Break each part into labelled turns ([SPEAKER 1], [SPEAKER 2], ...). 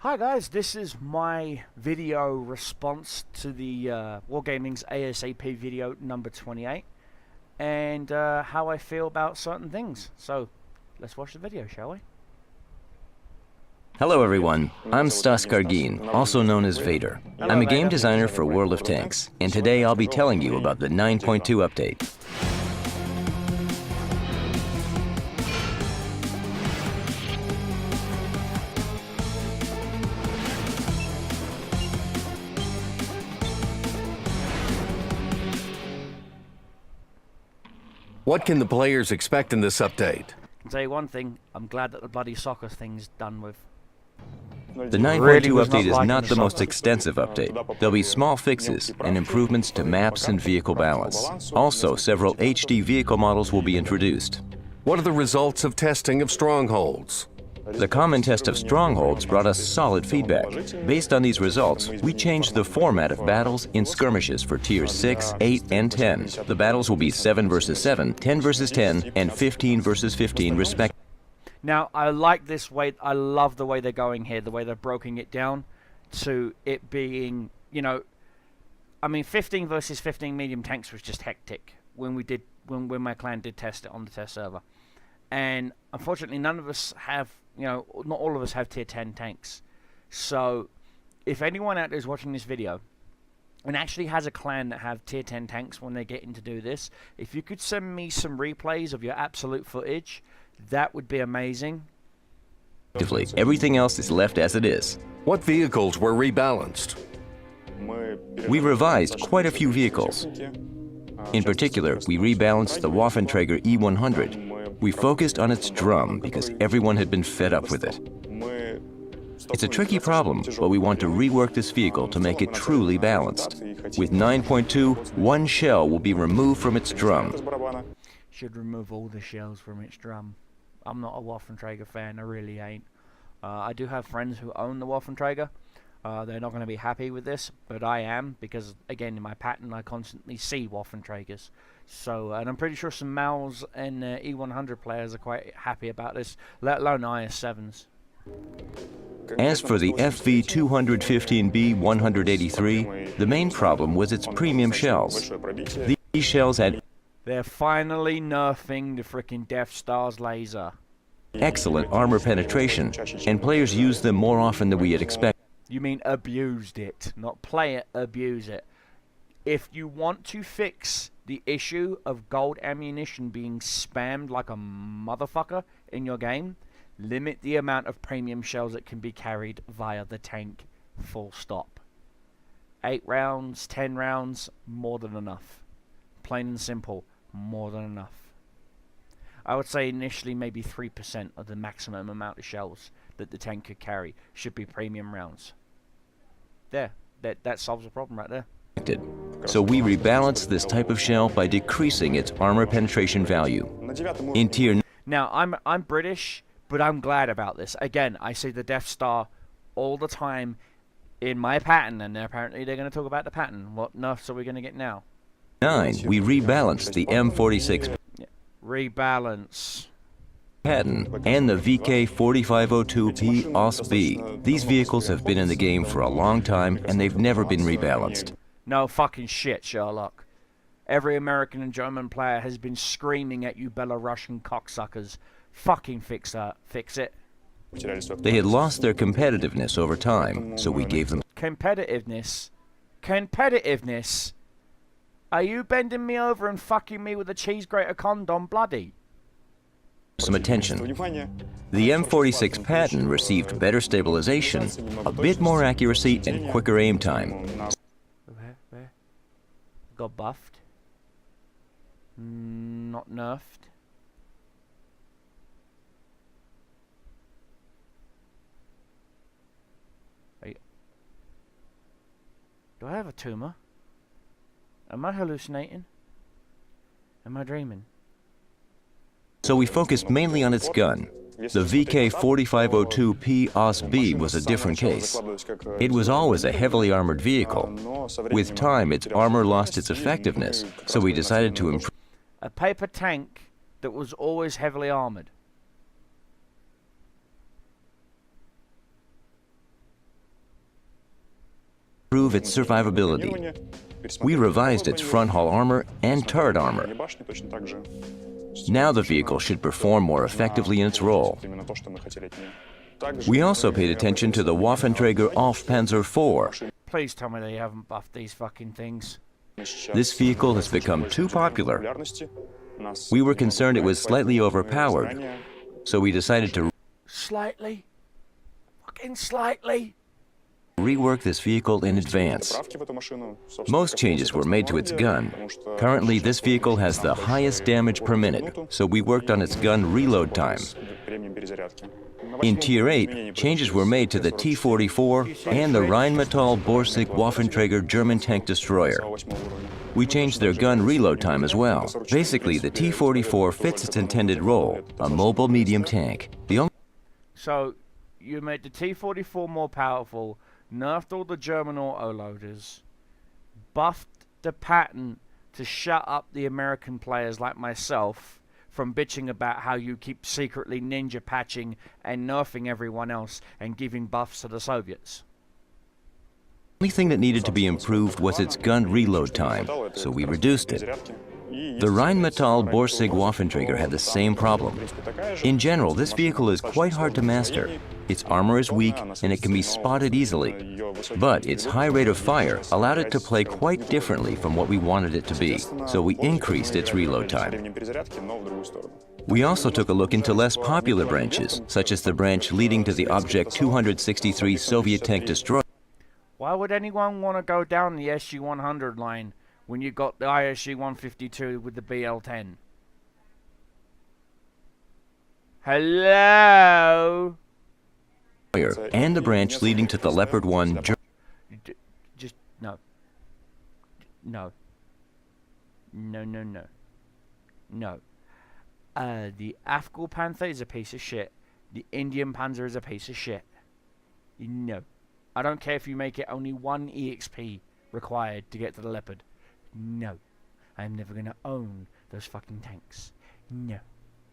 [SPEAKER 1] Hi guys, this is my video response to the Wargaming's ASAP video number 28 and how I feel about certain things. So let's watch the video, shall we?
[SPEAKER 2] Hello everyone, I'm Stas Kargin, also known as Vader. I'm a game designer for World of Tanks, and today I'll be telling you about the 9.2 update.
[SPEAKER 3] What can the players expect in this update?
[SPEAKER 1] I'll tell you one thing, I'm glad that the bloody soccer thing's done with.
[SPEAKER 2] The 9.2 update is not the most extensive update. There'll be small fixes and improvements to maps and vehicle balance. Also, several HD vehicle models will be introduced.
[SPEAKER 3] What are the results of testing of strongholds?
[SPEAKER 2] The common test of strongholds brought us solid feedback. Based on these results, we changed the format of battles in skirmishes for tiers 6, 8, and 10. The battles will be 7 versus 7, 10 versus 10, and 15 versus 15 respectively.
[SPEAKER 1] Now, I like this way, I love the way they're going here, the way they're broken it down to it being, you know, I mean, 15 versus 15 medium tanks was just hectic when my clan did test it on the test server. And unfortunately, none of us have, you know, not all of us have tier 10 tanks. So, if anyone out there is watching this video and actually has a clan that have tier 10 tanks when they get in to do this, if you could send me some replays of your absolute footage, that would be amazing.
[SPEAKER 2] Everything else is left as it is.
[SPEAKER 3] What vehicles were rebalanced?
[SPEAKER 2] We revised quite a few vehicles. In particular, we rebalanced the Waffenträger E100. We focused on its drum because everyone had been fed up with it. It's a tricky problem, but we want to rework this vehicle to make it truly balanced. With 9.2, one shell will be removed from its drum.
[SPEAKER 1] Should remove all the shells from its drum. I'm not a Waffenträger fan, I really ain't. I do have friends who own the Waffenträger. They're not going to be happy with this, but I am, because again in my pattern I constantly see Waffenträgers. So, and I'm pretty sure some MALs and E100 players are quite happy about this, let alone IS-7s.
[SPEAKER 2] As for the FV215B 183, the main problem was its premium shells. These shells had
[SPEAKER 1] They're finally nerfing the frickin' Death Star's laser.
[SPEAKER 2] Excellent armor penetration, and players used them more often than we had expected.
[SPEAKER 1] You mean abused it, not play it, abuse it. If you want to fix the issue of gold ammunition being spammed like a motherfucker in your game, limit the amount of premium shells that can be carried via the tank, full stop. 8 rounds, 10 rounds, more than enough. Plain and simple, more than enough. I would say initially maybe 3% of the maximum amount of shells that the tank could carry should be premium rounds. There, that solves the problem right there.
[SPEAKER 2] So we rebalanced this type of shell by decreasing its armor penetration value. In tier
[SPEAKER 1] Now, I'm British, but I'm glad about this. Again, I see the Death Star all the time in my pattern, and apparently they're going to talk about the pattern. What nerfs are we going to get now?
[SPEAKER 2] 9, we rebalanced the M46
[SPEAKER 1] Rebalance.
[SPEAKER 2] Patton and the VK4502P OS-B. These vehicles have been in the game for a long time, and they've never been rebalanced.
[SPEAKER 1] No fucking shit, Sherlock. Every American and German player has been screaming at you Belarusian cocksuckers. Fucking fix it.
[SPEAKER 2] They had lost their competitiveness over time, so we gave them
[SPEAKER 1] Competitiveness? Competitiveness? Are you bending me over and fucking me with a cheese grater condom, bloody?
[SPEAKER 2] some attention. The M46 Patton received better stabilization, a bit more accuracy, and quicker aim time.
[SPEAKER 1] Where? Got buffed? Not nerfed? Do I have a tumor? Am I hallucinating? Am I dreaming?
[SPEAKER 2] So we focused mainly on its gun. The VK4502P OS-B was a different case. It was always a heavily armored vehicle. With time, its armor lost its effectiveness, so we decided to improve.
[SPEAKER 1] A paper tank that was always heavily armored.
[SPEAKER 2] improve its survivability. We revised its front hull armor and turret armor. Now the vehicle should perform more effectively in its role. We also paid attention to the Waffenträger Panzer IV.
[SPEAKER 1] Please tell me they haven't buffed these fucking things.
[SPEAKER 2] This vehicle has become too popular. We were concerned it was slightly overpowered, so we decided to
[SPEAKER 1] Slightly? Fucking slightly?
[SPEAKER 2] rework this vehicle in advance. Most changes were made to its gun. Currently, this vehicle has the highest damage per minute, so we worked on its gun reload time. In Tier 8, changes were made to the T-44 and the Rheinmetall Borsig Waffenträger German tank destroyer. We changed their gun reload time as well. Basically, the T-44 fits its intended role, a mobile medium tank.
[SPEAKER 1] So, you made the T-44 more powerful, nerfed all the German autoloaders, buffed the pattern to shut up the American players like myself from bitching about how you keep secretly ninja patching and nerfing everyone else and giving buffs to the Soviets.
[SPEAKER 2] The only thing that needed to be improved was its gun reload time, so we reduced it. The Rheinmetall Borsig Waffenträger had the same problem. In general, this vehicle is quite hard to master. Its armor is weak and it can be spotted easily. But its high rate of fire allowed it to play quite differently from what we wanted it to be, so we increased its reload time. We also took a look into less popular branches, such as the branch leading to the Object 263 Soviet tank destroyer.
[SPEAKER 1] Why would anyone want to go down the SU-100 line when you got the ISU-152 with the BL-10? Hello?
[SPEAKER 2] And the branch leading to the Leopard 1.
[SPEAKER 1] Just no. No. No, no, no. No. The Afghan Panther is a piece of shit. The Indian Panzer is a piece of shit. No. I don't care if you make it only 1 EXP required to get to the Leopard. No. I'm never gonna own those fucking tanks. No.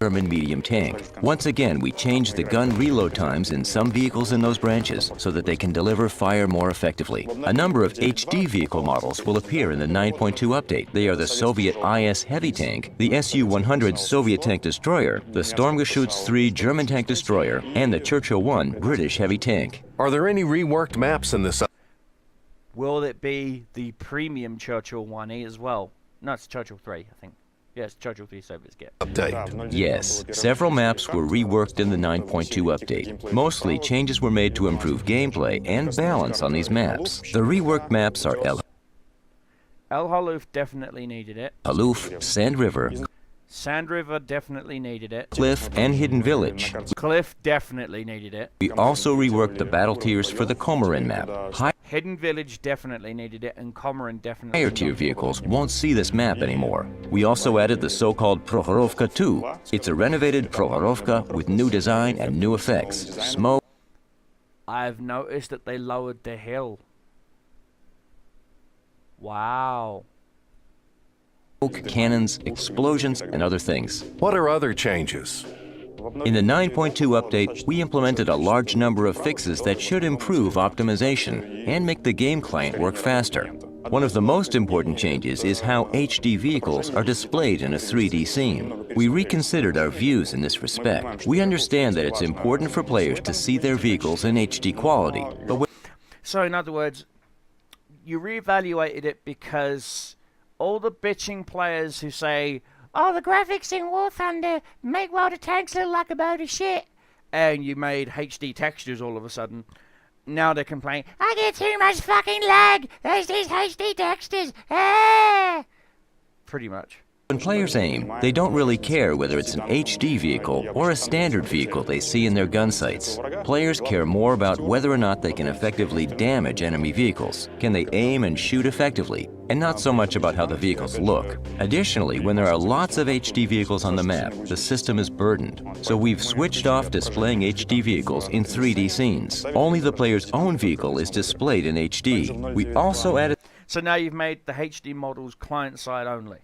[SPEAKER 2] German medium tank. Once again, we changed the gun reload times in some vehicles in those branches so that they can deliver fire more effectively. A number of HD vehicle models will appear in the 9.2 update. They are the Soviet IS heavy tank, the Su-100 Soviet tank destroyer, the Sturmgeschütz 3 German tank destroyer, and the Churchill 1 British heavy tank.
[SPEAKER 3] Are there any reworked maps in this?
[SPEAKER 1] Will it be the premium Churchill 1E as well? No, it's Churchill 3, I think. Yes, Churchill 3 Soviets get.
[SPEAKER 3] Update.
[SPEAKER 2] Yes, several maps were reworked in the 9.2 update. Mostly, changes were made to improve gameplay and balance on these maps. The reworked maps are El
[SPEAKER 1] Haluf definitely needed it.
[SPEAKER 2] Haluf, Sand River,
[SPEAKER 1] Sand River definitely needed it.
[SPEAKER 2] Cliff, and Hidden Village.
[SPEAKER 1] Cliff definitely needed it.
[SPEAKER 2] We also reworked the battle tiers for the Komarin map.
[SPEAKER 1] Hidden Village definitely needed it, and Komarin definitely
[SPEAKER 2] Higher tier vehicles won't see this map anymore. We also added the so-called Prokhorovka 2. It's a renovated Prokhorovka with new design and new effects. Smoke.
[SPEAKER 1] I've noticed that they lowered the hill. Wow.
[SPEAKER 2] Cannons, explosions, and other things.
[SPEAKER 3] What are other changes?
[SPEAKER 2] In the 9.2 update, we implemented a large number of fixes that should improve optimization and make the game client work faster. One of the most important changes is how HD vehicles are displayed in a 3D scene. We reconsidered our views in this respect. We understand that it's important for players to see their vehicles in HD quality, but
[SPEAKER 1] so in other words, you reevaluated it because all the bitching players who say, oh, the graphics in War Thunder make the tanks look like a load of shit, and you made HD textures all of a sudden, now they complain, I get too much fucking lag, there's these HD textures, ah! Pretty much.
[SPEAKER 2] when players aim, they don't really care whether it's an HD vehicle or a standard vehicle they see in their gun sights. Players care more about whether or not they can effectively damage enemy vehicles. Can they aim and shoot effectively? And not so much about how the vehicles look. Additionally, when there are lots of HD vehicles on the map, the system is burdened. So we've switched off displaying HD vehicles in 3D scenes. Only the player's own vehicle is displayed in HD. We also added
[SPEAKER 1] So now you've made the HD models client-side only.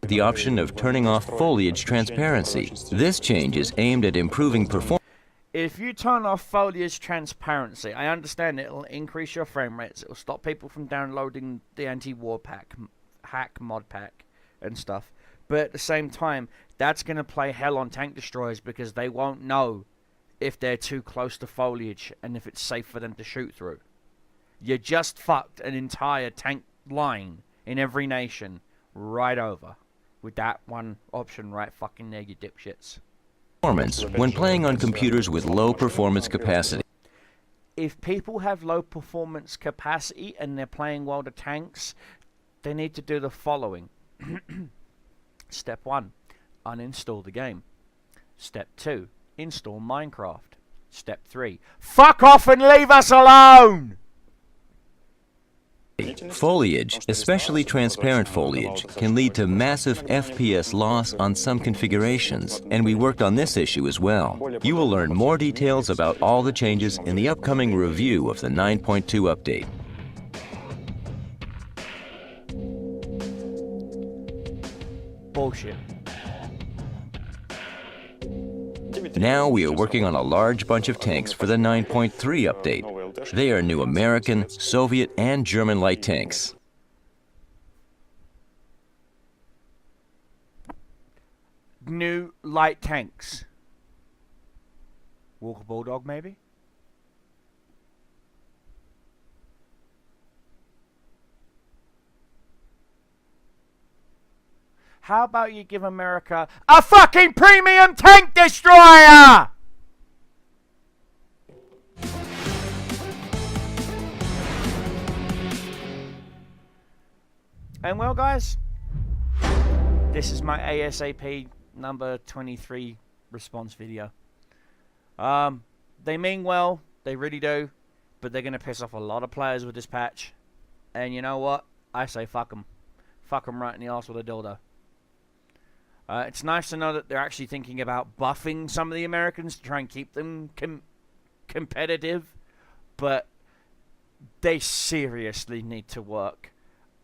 [SPEAKER 2] the option of turning off foliage transparency. This change is aimed at improving performance.
[SPEAKER 1] If you turn off foliage transparency, I understand it'll increase your frame rates. It'll stop people from downloading the anti-war hack mod pack and stuff. But at the same time, that's going to play hell on tank destroyers because they won't know if they're too close to foliage and if it's safe for them to shoot through. You just fucked an entire tank line in every nation right over with that one option right fucking there, you dipshits.
[SPEAKER 2] Performance when playing on computers with low performance capacity.
[SPEAKER 1] If people have low performance capacity and they're playing well to tanks, they need to do the following. Step 1, uninstall the game. Step 2, install Minecraft. Step 3, fuck off and leave us alone!
[SPEAKER 2] Foliage, especially transparent foliage, can lead to massive FPS loss on some configurations, and we worked on this issue as well. You will learn more details about all the changes in the upcoming review of the 9.2 update.
[SPEAKER 1] Bullshit.
[SPEAKER 2] Now we are working on a large bunch of tanks for the 9.3 update. They are new American, Soviet, and German light tanks.
[SPEAKER 1] New light tanks. Walker Bulldog, maybe? How about you give America a fucking premium tank destroyer? And well, guys, this is my ASAP number 23 response video. They mean well, they really do, but they're going to piss off a lot of players with this patch. And you know what? I say fuck them. Fuck them right in the arse with a dildo. It's nice to know that they're actually thinking about buffing some of the Americans to try and keep them competitive, but they seriously need to work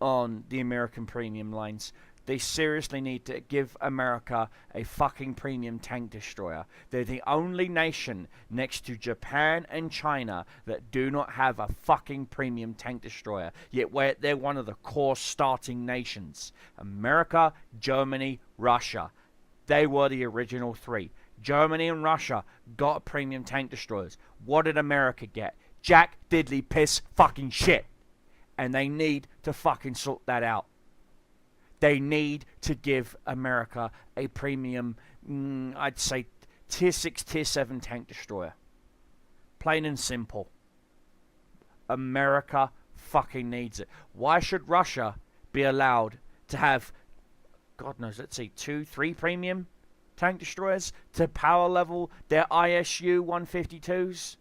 [SPEAKER 1] on the American premium lines. They seriously need to give America a fucking premium tank destroyer. They're the only nation next to Japan and China that do not have a fucking premium tank destroyer. Yet they're one of the core starting nations. America, Germany, Russia. They were the original three. Germany and Russia got premium tank destroyers. What did America get? Jack diddly piss fucking shit. And they need to fucking sort that out. They need to give America a premium, I'd say, tier 6, tier 7 tank destroyer. Plain and simple. America fucking needs it. Why should Russia be allowed to have, God knows, let's see, 2, 3 premium tank destroyers to power level their ISU 152s?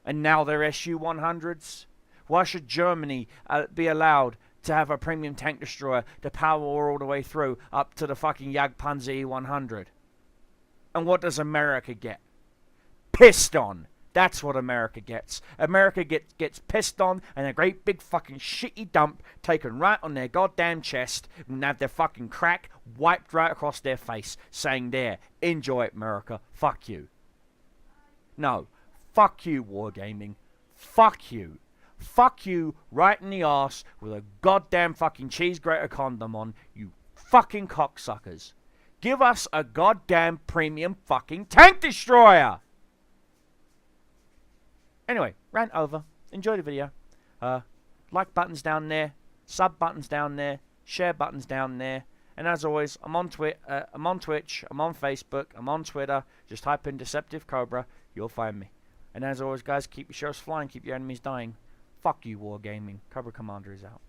[SPEAKER 1] And now their SU 100s? Why should Germany be allowed to have a premium tank destroyer to power all the way through up to the fucking Jagdpanzer E100? And what does America get? Pissed on. That's what America gets. America gets pissed on and a great big fucking shitty dump taken right on their goddamn chest and have their fucking crack wiped right across their face, saying, there, enjoy it, America. Fuck you. No. Fuck you, Wargaming. Fuck you. Fuck you right in the arse with a goddamn fucking cheese grater condom on, you fucking cocksuckers. Give us a goddamn premium fucking tank destroyer! Anyway, rant over. Enjoy the video. Like buttons down there, sub buttons down there, share buttons down there. And as always, I'm on Twitch, I'm on Facebook, I'm on Twitter. Just type in Deceptive Cobra, you'll find me. And as always, guys, keep your shows flying, keep your enemies dying. Fuck you, Wargaming. Cobra Commander is out.